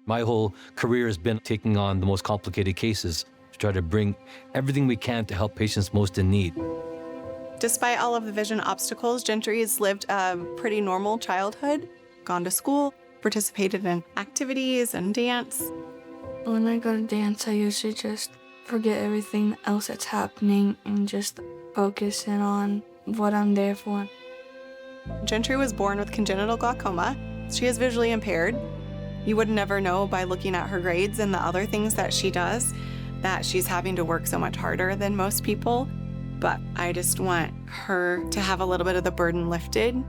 My whole career has been taking on the most complicated cases to try to bring everything we can to help patients most in need. Despite all of the vision obstacles, Gentry has lived a pretty normal childhood, gone to school, participated in activities and dance. When I go to dance, I usually just forget everything else that's happening and just focus in on what I'm there for. Gentry was born with congenital glaucoma. She is visually impaired. You would never know by looking at her grades and the other things that she does that she's having to work so much harder than most people. But I just want her to have a little bit of the burden lifted.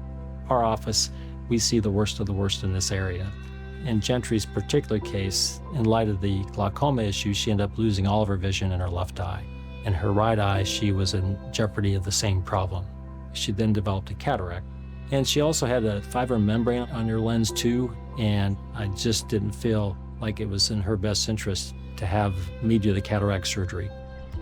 Our office, we see the worst of the worst in this area. In Gentry's particular case, in light of the glaucoma issue, she ended up losing all of her vision in her left eye. In her right eye, she was in jeopardy of the same problem. She then developed a cataract. And she also had a fiber membrane on her lens too, and I just didn't feel like it was in her best interest to have me do the cataract surgery.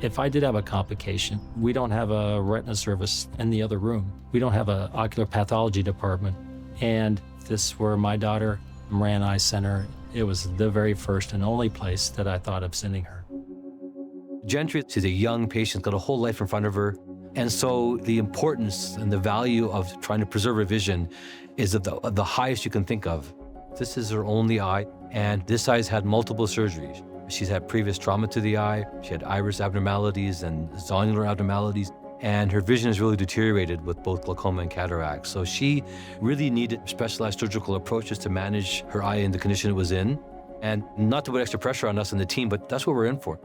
If I did have a complication, we don't have a retina service in the other room. We don't have an ocular pathology department. And this were my daughter, Moran Eye Center. It was the very first and only place that I thought of sending her. Gentry, she's a young patient, got a whole life in front of her. And so the importance and the value of trying to preserve her vision is of the highest you can think of. This is her only eye, and this eye's had multiple surgeries. She's had previous trauma to the eye. She had iris abnormalities and zonular abnormalities, and her vision has really deteriorated with both glaucoma and cataract. So she really needed specialized surgical approaches to manage her eye in the condition it was in, and not to put extra pressure on us and the team, but that's what we're in for.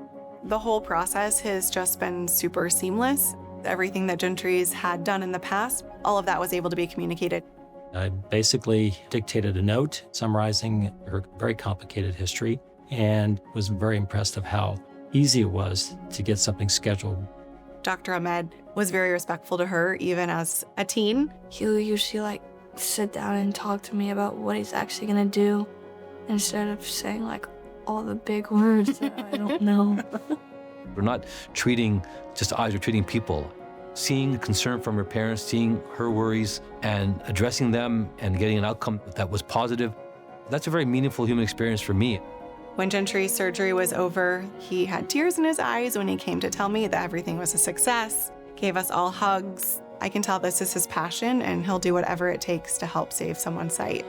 The whole process has just been super seamless. Everything that Gentry's had done in the past, all of that was able to be communicated. I basically dictated a note summarizing her very complicated history and was very impressed of how easy it was to get something scheduled. Dr. Ahmed was very respectful to her, even as a teen. He'll usually sit down and talk to me about what he's actually gonna do instead of saying all the big words that I don't know. We're not treating just eyes, we're treating people. Seeing concern from her parents, seeing her worries and addressing them and getting an outcome that was positive, that's a very meaningful human experience for me. When Gentry's surgery was over, he had tears in his eyes when he came to tell me that everything was a success, gave us all hugs. I can tell this is his passion, and he'll do whatever it takes to help save someone's sight.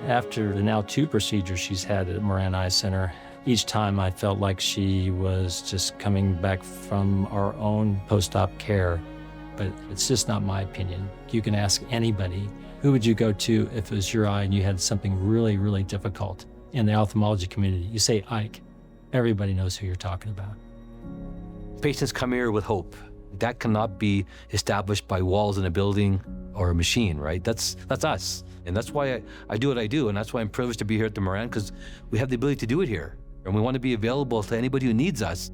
After the now 2 procedures she's had at Moran Eye Center, each time I felt like she was just coming back from our own post-op care. But it's just not my opinion. You can ask anybody, who would you go to if it was your eye and you had something really, really difficult in the ophthalmology community? You say Ike, everybody knows who you're talking about. Patients come here with hope. That cannot be established by walls in a building or a machine, right? That's us. And that's why I do what I do, and that's why I'm privileged to be here at the Moran, because we have the ability to do it here. And we want to be available to anybody who needs us.